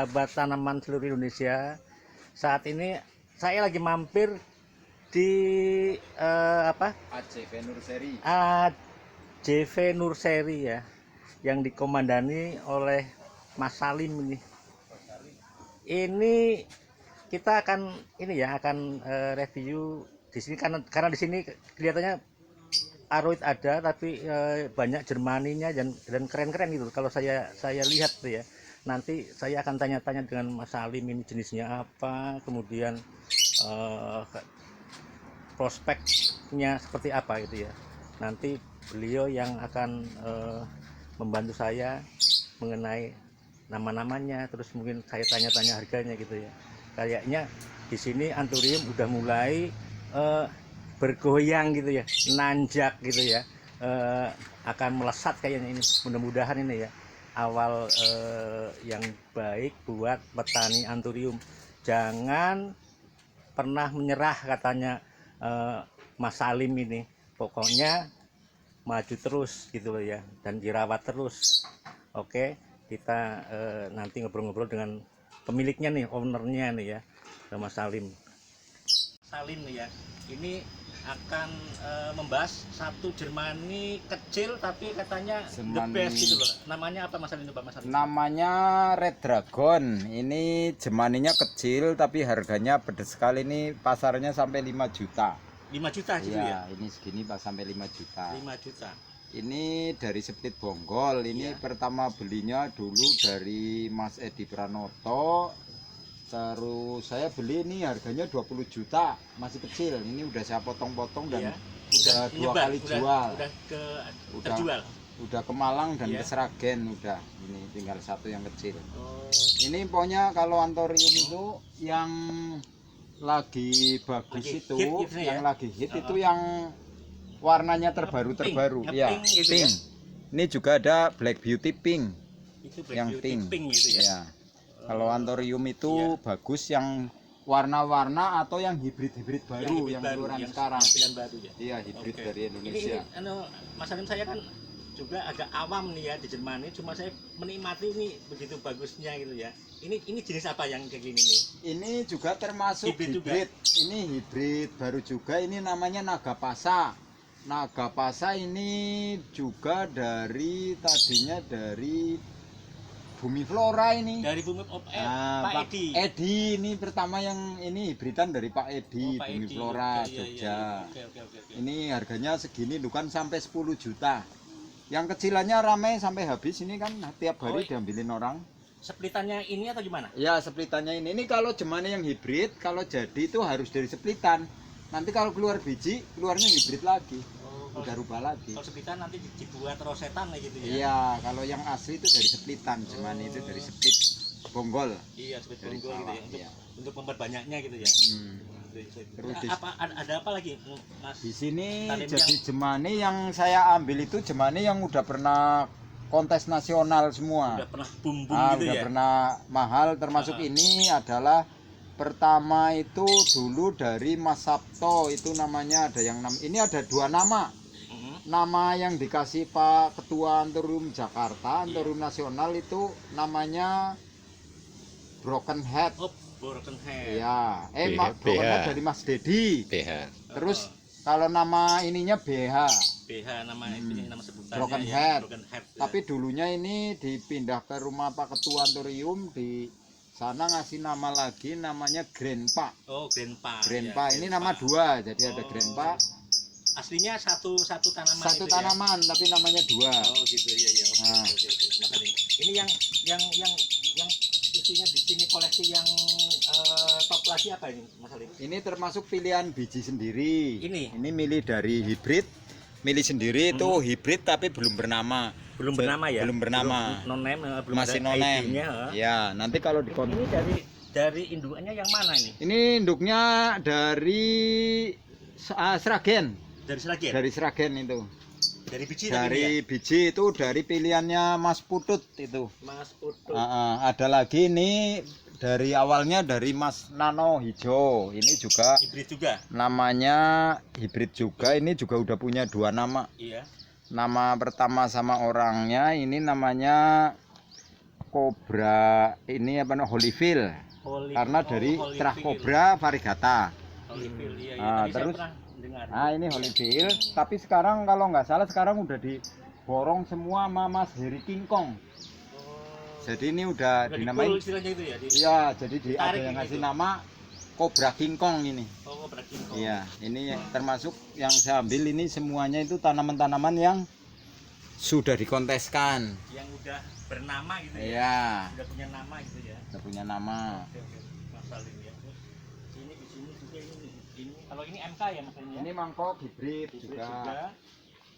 sahabat tanaman seluruh Indonesia. Saat ini saya lagi mampir di AJV Nursery. AJV Nursery ya, yang dikomandani oleh Mas Salim ini. Ini kita akan review di sini karena di sini kelihatannya aroid ada, tapi banyak Jermaninya dan keren-keren gitu. Kalau saya lihat tuh ya, nanti saya akan tanya-tanya dengan Mas Salim ini jenisnya apa, kemudian prospeknya seperti apa gitu ya. Nanti beliau yang akan membantu saya mengenai nama-namanya, terus mungkin saya tanya-tanya harganya gitu ya. Kayaknya di sini Anthurium udah mulai bergoyang gitu ya, nanjak gitu ya, akan melesat kayaknya ini. Mudah-mudahan ini ya awal yang baik buat petani Anthurium. Jangan pernah menyerah katanya Mas Salim ini. Pokoknya maju terus gitu loh ya, dan dirawat terus. Oke, kita nanti ngobrol-ngobrol dengan pemiliknya nih, ownernya nih ya, Mas Salim. Salim nih ya, ini akan membahas satu Jermani kecil tapi katanya the best gitu loh. Namanya apa Mas Salim? Mas Salim? Namanya Red Dragon. Ini Jermaninya kecil tapi harganya pedes sekali. Ini pasarnya sampai 5 juta. 5 juta gitu ya? Ini segini Pak, sampai 5 juta. 5 juta. Ini dari Split Bonggol. Ini pertama belinya dulu dari Mas Edi Pranoto. Terus saya beli ini harganya 20 juta, masih kecil. Ini udah saya potong-potong dan udah dua kali jual. Terjual. Udah ke Malang dan ke Sragen udah. Ini tinggal satu yang kecil. Ini pokoknya kalau Anthurium itu yang lagi bagus itu, yang lagi hit itu yang warnanya terbaru. Ya, pink. Ini juga ada Black Beauty Pink. Itu Black yang Beauty pink gitu ya. Kalau Anthurium itu bagus yang warna-warna atau yang hibrid baru yang keluaran sekarang. Baru ya. Iya, hibrid dari Indonesia. Ini Mas Salim, saya kan juga agak awam nih ya di Jerman ini, cuma saya menikmati ini begitu bagusnya gitu ya. Ini jenis apa yang kayak gini nih? Ini juga termasuk hibrid. Ini hibrid baru juga, ini namanya Nagapasa. Nagapasa ini juga tadinya dari Bumi Flora ini. Dari Bumi Pak Edi. Edi ini pertama yang ini hibridan dari Pak Edi, Bumi Flora Jogja. Ini harganya segini bukan sampai 10 juta. Yang kecilannya ramai sampai habis, ini kan tiap hari diambilin orang. Splitannya ini atau gimana? Ya, splitannya ini. Ini kalau Jermani yang hibrid, kalau jadi itu harus dari splitan. Nanti kalau keluar biji, keluarnya hibrid lagi. Udah rubah lagi. Kalau splitan nanti dibuat rosetan gitu ya? Iya, kalau yang asli itu dari splitan, Jermani itu dari split bonggol. Iya, split bonggol gitu ya. Untuk memperbanyaknya gitu ya. Terus ada apa lagi, Mas? Di sini jadi Jermani yang saya ambil itu Jermani yang udah pernah kontes nasional semua. Udah pernah bumbung gitu udah ya. Pernah mahal, termasuk ini adalah pertama itu dulu dari Mas Sabto, itu namanya ada yang ini ada 2 nama. Nama yang dikasih Pak Ketua Anthurium Jakarta, Anthurium Nasional itu namanya Broken Head. Broken Head. Ya, Broken Head dari Mas Dedi. BH. Terus kalau nama ininya BH. BH ini nama sebutannya. Broken Head. Tapi dulunya ini dipindah ke rumah Pak Ketua Anthurium, di sana ngasih nama lagi, namanya Grandpa. Oh, Grandpa. Grandpa ini nama 2, jadi ada Grandpa. Aslinya satu tanaman. Satu tanaman ya? Tapi namanya 2. Oh gitu ya. Oke. Ini yang isinya di sini koleksi yang top lagi apa ini, Mas Salim? Ini termasuk pilihan biji sendiri. Ini milih dari hibrid. Milih sendiri itu hibrid tapi belum bernama. Belum bernama ya? Belum bernama. Belum masih non-name. Ya, nanti kalau di ini dari indukannya yang mana ini? Ini induknya dari Sragen. Dari Sragen itu. Dari biji. Dari biji itu dari pilihannya Mas Putut itu. Mas Putut. Ada lagi ini dari awalnya dari Mas Nano Hijau. Ini juga hibrid juga. Namanya hibrid juga. Ini juga udah punya 2 nama. Iya. Nama pertama sama orangnya ini namanya kobra ini apa namanya Holyfield. Karena dari cerah kobra variegata. Holyfield, iya, Nah, tadi saya terus pernah dengar. ini Holyfield, tapi sekarang kalau nggak salah sekarang udah diborong semua sama Mas Heri King Kong. Jadi ini udah dinamain istilahnya itu ya. Iya, jadi ada yang ngasih nama Cobra King Kong ini. Oh, Cobra King Kong. Iya, ini termasuk yang saya ambil ini semuanya itu tanaman-tanaman yang sudah dikonteskan. Yang udah bernama gitu ya. Iya. Sudah punya nama gitu ya. Sudah punya nama. Oke, Mas Salim ya. Terus ini di sini juga ini kalau ini MK ya Mas Salim ya. Ini mangkok hibrid juga. juga.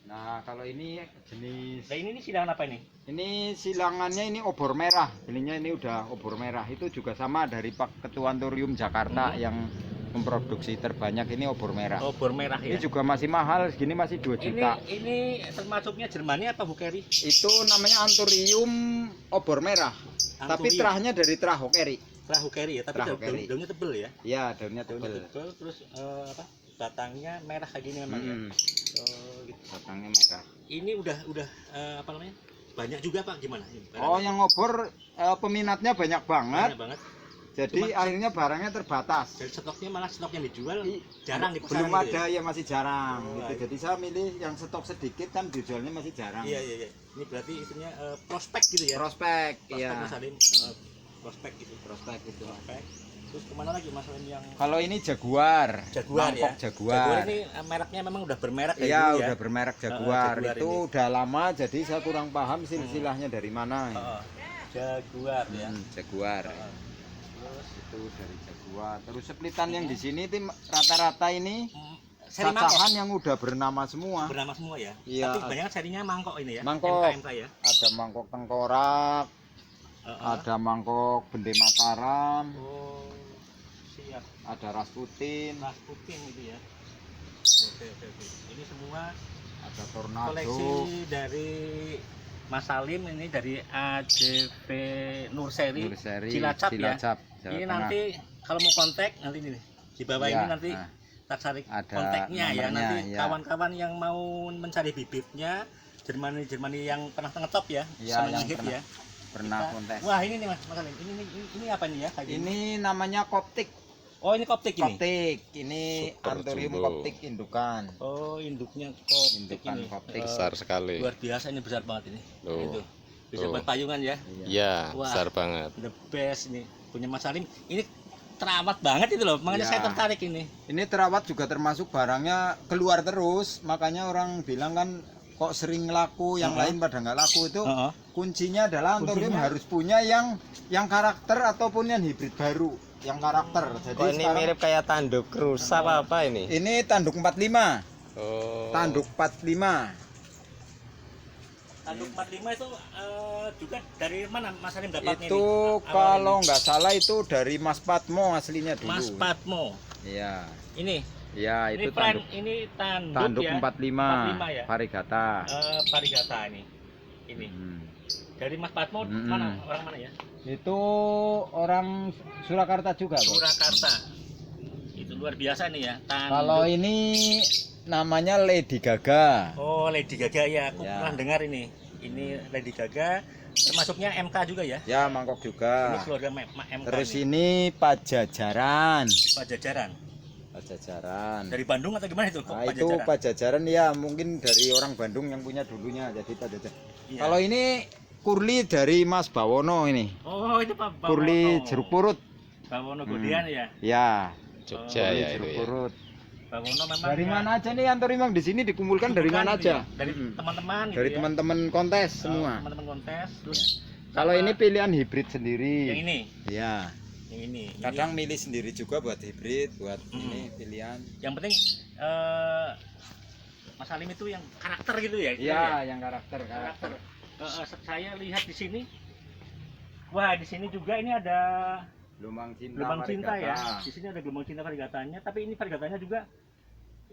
Nah, kalau ini jenis Nah, ini silangan apa ini? ini silangannya ini obor merah. Ininya ini udah obor merah. Itu juga sama dari Pak Ketua Anturium Jakarta yang memproduksi terbanyak ini obor merah. Obor merah ya. Ini juga masih mahal, segini masih 2 juta. Ini termasuknya Jermani apa Hokeri? Itu namanya Anturium obor merah. Tapi terahnya dari terah Hokeri. Terah Hokeri ya, tapi daunnya tebel ya. Iya, daunnya tebel. Terus apa? Batangnya merah kayak gini memang ya. Oh, gitu. Batangnya merah. Ini udah apa namanya? Banyak juga Pak, gimana? Oh, yang obor peminatnya banyak banget. Banyak banget. Jadi akhirnya barangnya terbatas. Dan stoknya malah stok yang dijual jarang di pasaran. Belum ada ya, masih jarang. Gitu. Jadi saya milih yang stok sedikit kan dijualnya masih jarang. Iya. Ini berarti istilahnya prospek gitu ya. Prospek, iya. Prospek gitu. Prospek gitu. Terus kemana lagi Mas Lim yang? Kalau ini Jaguar. Mangkok ya. Jaguar ini mereknya memang udah bermerek ya. Iya, udah bermerek Jaguar. Itu ini udah lama, jadi saya kurang paham silsilahnya dari mana. Jaguar ya. Jaguar. Terus itu dari Jaguar. Terus seplitan yang di sini itu rata-rata ini cacahan yang udah bernama semua. Bernama semua ya. Iya. Tapi banyak serinya mangkok ini ya. Mangkok. MK ya. Ada mangkok tengkorak. Ada mangkok bende Mataram. Oh, siap. Ada Rasputin gitu ya. Oke. Ini semua ada Tornado. Koleksi dari Mas Salim ini dari AJV Nurseri Cilacap ya. Ini nanti kalau mau kontak nanti ini di bawah ini nanti tak cari kontaknya ya. Nanti kawan-kawan yang mau mencari bibitnya Jermani yang pernah ngetop ya, sama yang hit ya. Pernah kontes. Wah, ini nih Mas Salim. Ini apa nih ya? Ini namanya koptik. Oh, ini koptik ini. Koptik. Ini Anturium koptik indukan. Oh, induknya koptik indukan ini. Koptik. Besar sekali. Luar biasa, ini besar banget ini. Itu. Bisa buat payungan ya. Iya, besar banget. The best ini. Punya Mas Salim. Ini terawat banget itu loh. Makanya saya tertarik ini. Ini terawat juga termasuk barangnya keluar terus. Makanya orang bilang kan kok sering laku, yang lain pada nggak laku itu. Kuncinya adalah Anturium harus punya yang karakter ataupun yang hibrid baru, yang karakter. Jadi ini mirip kayak tanduk rusa apa ini? Ini tanduk 45. Oh. Tanduk 45. Tanduk 45 itu juga dari mana Mas Salim dapatnya? Itu kalau nggak salah itu dari Mas Patmo aslinya dulu. Mas Patmo. Iya. Ini. Ya, itu tanduk ya? 45 ya? Variegata. Variegata ini. Dari Mas Patmo mana? Orang mana ya? Itu orang Surakarta juga, Bos. Surakarta. Itu luar biasa nih ya. Kalau ini namanya Lady Gaga. Oh, Lady Gaga ya. Aku pernah dengar ini. Ini Lady Gaga. Termasuknya MK juga ya? Ya, mangkok juga. Ini keluarga MK. Terus ini Pajajaran. Pajajaran. Dari Bandung atau gimana itu? Nah, itu Pajajaran ya, mungkin dari orang Bandung yang punya dulunya, jadi Pajajaran. Iya. Kalau ini Kurli dari Mas Bawono ini. Oh, itu Pak Bawono. Kurli jeruk purut. Bawono Godian ya? Ya. Jogja ya itu ya. Purut. Bawono memang dari mana aja nih Anturium di sini dikumpulkan dari mana aja? Dari teman-teman gitu. Dari teman-teman kontes semua. Teman-teman kontes. Terus kalau ini pilihan hibrid sendiri. Yang ini. Ya. Yang ini. Kadang milih sendiri juga buat hibrid, buat ini pilihan. Yang penting Mas Salim itu yang karakter gitu ya? Iya, yang karakter. Saya lihat di sini. Wah, di sini juga ini ada Gelombang cinta ya. Di sini ada gelombang cinta variegatanya, tapi ini variegatanya juga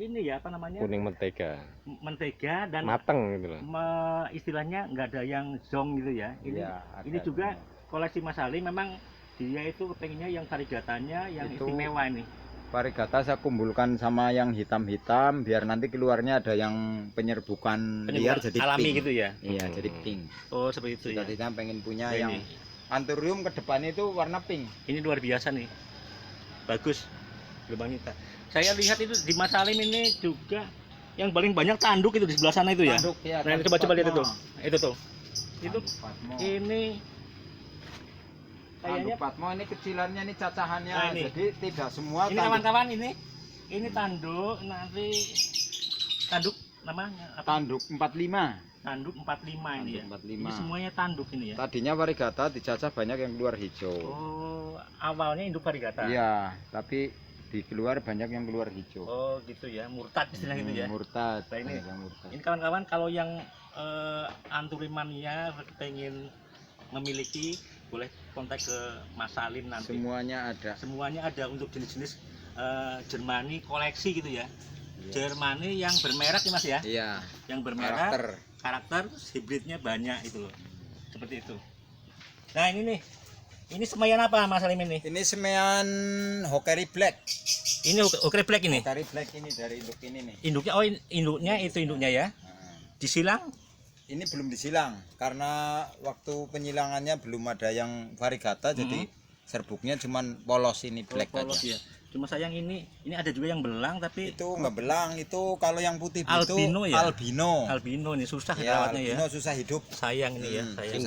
ini ya apa namanya? Kuning mentega. Mentega dan mateng gitu loh. Istilahnya nggak ada yang zong gitu ya. Ini juga koleksi Mas Salim memang dia itu kepengennya yang variegatanya yang itu istimewa ini. Variegata saya kumpulkan sama yang hitam-hitam biar nanti keluarnya ada yang penyerbukan liar jadi alami pink. Gitu ya. Iya, jadi pink. Oh, seperti itu ya. Kita pengen punya yang Anthurium ke depannya itu warna pink. Ini luar biasa nih. Bagus. Gelombang hitam. Saya lihat itu di Mas Salim ini juga yang paling banyak tanduk itu di sebelah sana itu ya. Tanduk ya. Nah, tanduk coba lihat Patmo. itu. Itu tuh. Itu Tanduk Patmo. ini kayaknya Tanduk Patmo ini kecilannya ini cacahannya. Nah, ini. Jadi tidak semua ini kawan-kawan ini tanduk nanti tanduk namanya apa? Tanduk 45. Tanduk 45 ini ya. Tanduk 45. Ini semuanya tanduk ini ya. Tadinya varigata dicacah banyak yang keluar hijau. Oh, awalnya induk varigata. Iya, tapi di keluar banyak yang keluar hijau. Oh, gitu ya. Murtad istilah gitu ya. Murtad. Nah, ini- banyak yang murtad. Ini kawan-kawan kalau yang anturimania pengen memiliki boleh kontak ke Mas Salim nanti. Semuanya ada. Semuanya ada untuk jenis-jenis Jermani koleksi gitu ya. Iya. Jermani yang bermerek ya Mas ya. Iya. Yang bermerek karakter terus hibridnya banyak itu loh. Seperti itu. Nah, ini nih. Ini semayan apa Mas Salim ini? Ini semean Hokeri Black. Ini Oke Black ini. Hokeri Black ini dari induk ini nih. Induknya induknya itu induknya ya. Nah, Disilang ini belum disilang karena waktu penyilangannya belum ada yang varigata jadi serbuknya cuman polos ini black polos aja. ya. Cuma sayang ini ada juga yang belang tapi Itu nggak belang, itu kalau yang putih Albino itu ya? albino. albino nih susah Ya, rawatnya ya. albino susah hidup. Sayang ini ya, sayang.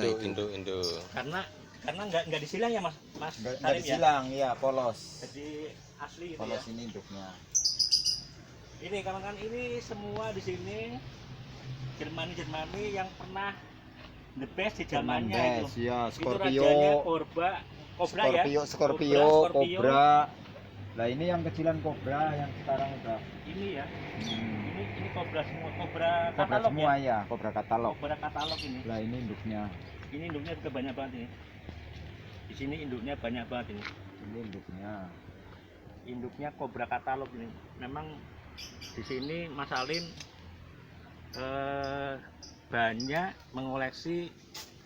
Indo. Karena nggak disilang ya Mas Nggak Salim ya. disilang, ya polos. Jadi asli gitu Polos ya. ini induknya. Ini kawan-kawan ini semua di sini Jermani yang pernah the best di zamannya Best, itu. ya, Itu rajanya Kobra ya. Scorpio, Cobra. Nah ini yang kecilan Cobra yang sekarang udah Ini ya. hmm, Ini Kobra semua, Kobra Cobra katalog semua ya. ya, Cobra katalog. Kobra katalog ini. Nah ini induknya, Ini induknya juga banyak banget ini. Di sini induknya banyak banget ini. ini induknya. Induknya Kobra katalog ini. Memang di sini Mas Salim banyak mengoleksi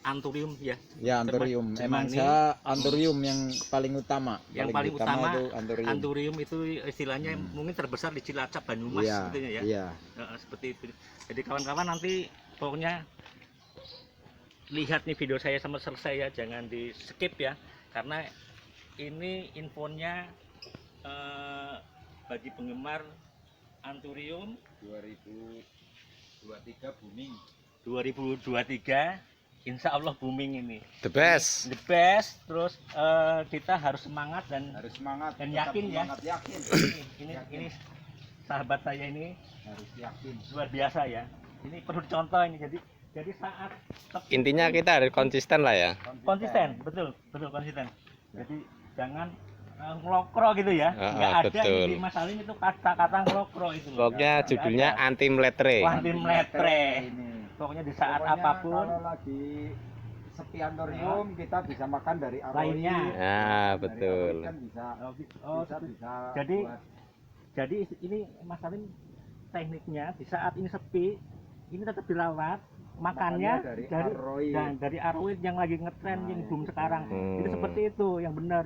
anthurium ya. Ya anthurium. Emang Jermani. saya anthurium yang paling utama. Yang paling utama itu anthurium. Anthurium itu istilahnya mungkin terbesar di Cilacap Banyumas Iya, sebetulnya ya. iya. Seperti itu. Jadi kawan-kawan nanti pokoknya lihat nih video saya sampai selesai ya, jangan di skip ya, karena ini infonya bagi penggemar anthurium 2023 booming. 2023 insya Allah booming ini. The best. The best. Terus kita harus semangat dan Harus semangat Dan tetap yakin ya. semangat, yakin. ini sahabat saya ini Harus yakin. luar biasa ya. Ini perlu dicontoh ini. Jadi saat Intinya kita harus konsisten lah ya. konsisten, betul konsisten. Jadi jangan ngelokro gitu ya. Nggak ada betul. di Mas Salim itu kata-kata ngelokro itu loh. Pokoknya Nggak judulnya ada. anti meletre. Wah, anti meletre. Ini. Pokoknya di saat Pokoknya apapun kalau lagi sepi anthurium kita bisa makan dari aroi. Lainnya. Ah, Dari betul. aroi kan bisa oh, bisa Jadi- buat jadi ini Mas Salim tekniknya di saat ini sepi ini tetap dirawat makannya dari dari aroi. dari aroid yang lagi ngetren Nah, yang yang boom itu. sekarang. Itu Hmm. seperti itu yang benar.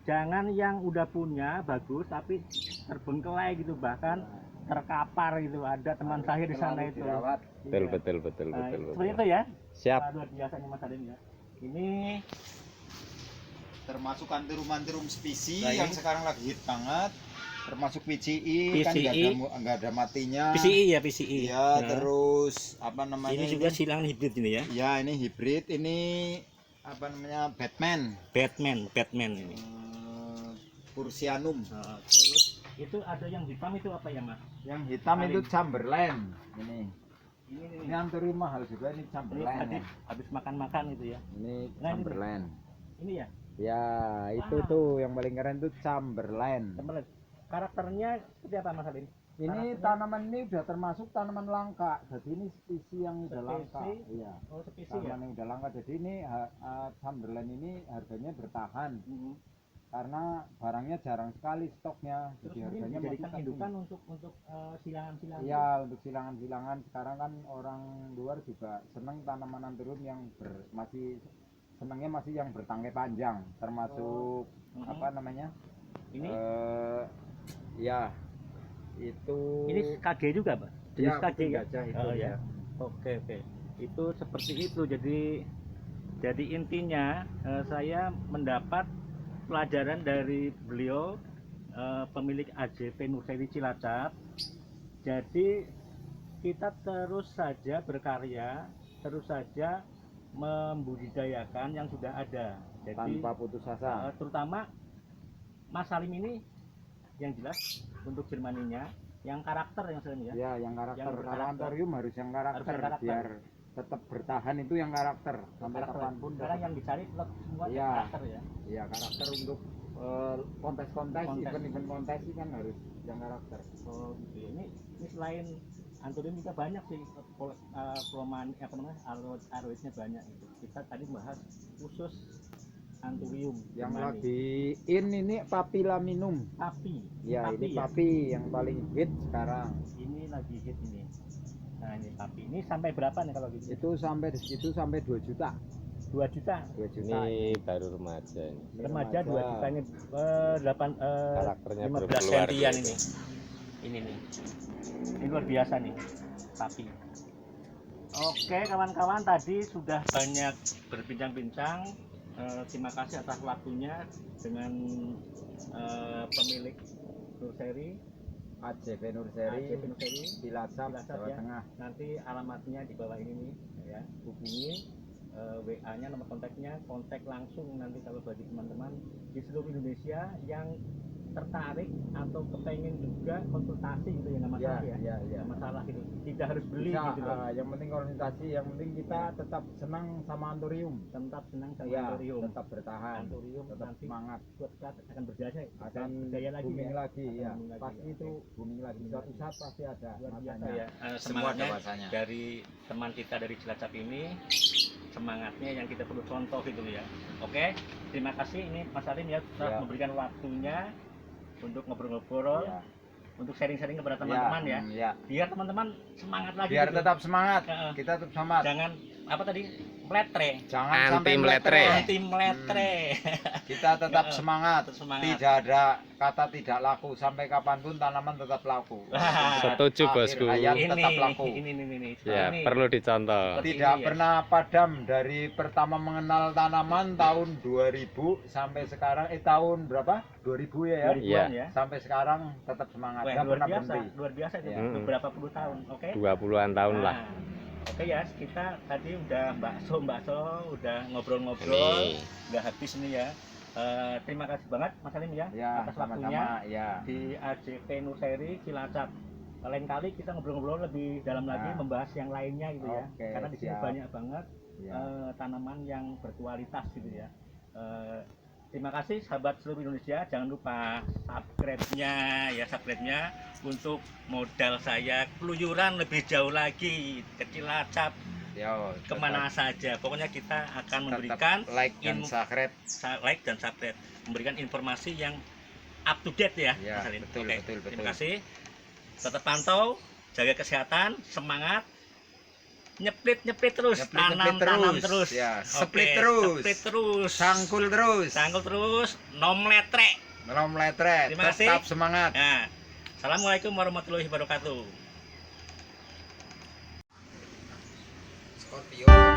Jangan yang udah punya bagus tapi terbengkelai gitu, bahkan terkapar gitu. Ada teman saya di sana selalu itu. dirawat. Betul, Iya. betul, betul, Nah, betul, seperti betul. itu ya. Siap. Luar biasa nih Mas Salim ya. Ini Termasuk anthurium spesies Nah, yang ini- sekarang lagi hit banget. Termasuk PCI, kan nggak ada matinya. PCI ya, PCI. Iya, Ya. terus apa namanya? Ini juga silangan hibrid ini ya. Ya, ini hibrid, ini apa namanya? Batman. Batman ini. Pursianum. Nah, terus itu ada yang hitam itu apa ya Mas? Yang hitam Paling- itu Chamberlain. Ini Ini anthurium mahal juga ini Ini Chamberlain. tadi Ya. habis makan-makan itu ya. Ini Nah, ini Chamberlain. Ini ya. Ya, itu Wow. tuh yang paling keren tuh Chamberlain. Teman-teman, karakternya seperti apa Mas Salim? Ini Karakternya- tanaman ini udah termasuk tanaman langka. Jadi ini spesies yang udah Spesies? langka. Iya. Oh, spesies ya. Tanaman yang udah langka. Jadi ini Chamberlain ini harganya bertahan Mhm. karena barangnya jarang sekali stoknya. Terus Jadi mungkin harganya dijadikan masih indukan untuk silangan-silangan. Iya, untuk silangan-silangan. Sekarang kan orang luar juga seneng tanaman anthurium yang masih senengnya masih yang bertangkai panjang, termasuk Mhm. apa namanya? Ini Ya itu ini KG juga, Pak. Jenis ya, KG ya. gajah itu Oh, ya. ya. Oke. Itu seperti itu. Jadi intinya saya mendapat pelajaran dari beliau, pemilik AJP Nursery Cilacap. Jadi kita terus saja berkarya, terus saja membudidayakan yang sudah ada. Jadi Tanpa putus asa. terutama Mas Salim ini yang jelas untuk Jermaninya, yang karakter yang Salim ya. Ya, yang karakter. Yang Kalau berkarakter. antorium harus yang karakter, Harus yang karakter. biar tetap bertahan itu yang karakter sampai Karakter. kapanpun. Sekarang yang dicari tetap semua Iya. karakter ya. Ya, karakter untuk kontes-kontes, Kontes. event-event kontes itu kan harus yang karakter. Oh gitu ya. Ini selain antorium juga banyak sih perumahan aroidnya banyak gitu. Kita tadi bahas khusus antorium Yang Jermani. lagi ini papilaminum. Papi. Ya, Papi ini ya? papi yang paling hit sekarang. Ini lagi hit ini. Nah ini papi. Ini sampai berapa nih kalau gitu? Itu sampai di situ sampai 2 juta. 2 juta. 2 juta. Ini baru remaja ini. Ini Remaja 2 jutanya 8 Karakternya 15 belum keluar sentian gitu. ini nih. Ini luar biasa nih papi. Oke kawan-kawan, tadi sudah banyak berbincang-bincang. Terima kasih atas waktunya dengan pemilik Nursery AJP Nursery, AJP Nursery Cilacap, Cilacap, Jawa ya. Tengah. Nanti alamatnya di bawah ini nih ya, hubungi WA-nya, nomor kontaknya, kontak langsung nanti kalau bagi teman-teman di seluruh Indonesia yang tertarik atau kepengen juga konsultasi gitu ya, nggak masalah ya, Ya. nggak masalah gitu, tidak harus beli Bisa, gitu loh. yang penting konsultasi, yang penting kita tetap senang sama antorium. Tetap senang sama Ya, antorium. tetap bertahan, Antorium tetap nanti semangat. buat kita akan berjaya, Akan berjaya lagi booming ya. lagi, Akan ya. booming lagi, Pasti ya. itu booming lagi. Suatu saat pasti ada Luar biasa masanya. ya. Semua ada Semangatnya masanya. dari teman kita dari Cilacap ini, semangatnya yang kita perlu contoh gitu ya. Oke, terima kasih ini Mas Salim ya telah Ya. memberikan waktunya untuk ngobrol-ngobrol, Ya. untuk sharing-sharing kepada teman-teman ya. Ya. Biar teman-teman semangat lagi. Biar gitu. tetap semangat. Heeh. Kita tetap semangat. Jangan apa tadi meletre, Jangan Anti sampai meletre. anti meletre. Kita tetap Ya, semangat. tetap semangat. Tidak ada kata tidak laku, sampai kapanpun tanaman tetap laku. Setuju, Akhir bosku. hayat Ini, tetap laku. ini. Ya, Ini. perlu dicontoh. Seperti Tidak ini ya. pernah padam dari pertama mengenal tanaman tahun 2000 sampai sekarang tahun berapa? 2000 ya. 2000-an Iya. ya. Sampai sekarang tetap semangat. Wah, Nggak luar pernah biasa, berhenti. luar biasa itu. Ya. Beberapa puluh tahun, oke? 20-an tahun lah. Nah, oke ya, kita tadi udah bakso, udah ngobrol-ngobrol, Ini. udah habis nih ya. Terima kasih banget Mas Salim ya, Ya, atas waktunya sama-sama. Ya. di AJP Nursery Cilacap. Lain kali kita ngobrol-ngobrol lebih dalam lagi, Nah. membahas yang lainnya gitu ya. Oke, Karena di sini siap. banyak banget Ya. tanaman yang berkualitas gitu ya. Terima kasih sahabat seluruh Indonesia, jangan lupa subscribe-nya untuk modal saya keluyuran lebih jauh lagi ke Cilacap, Yo, kemana saja. Pokoknya kita akan tetap memberikan like dan subscribe. like dan subscribe, memberikan informasi yang up to date ya, Ya, Mas Salim. betul, Oke, betul. terima kasih. Tetap pantau, jaga kesehatan, semangat. Nyeplit terus, Nyeplit tanam terus. Ya, Oke, split terus. split terus. Sangkul terus. Sangkul terus, nom letre. Nom letre. Terima kasih. Tetap semangat. Nah, assalamualaikum warahmatullahi wabarakatuh. Scorpio.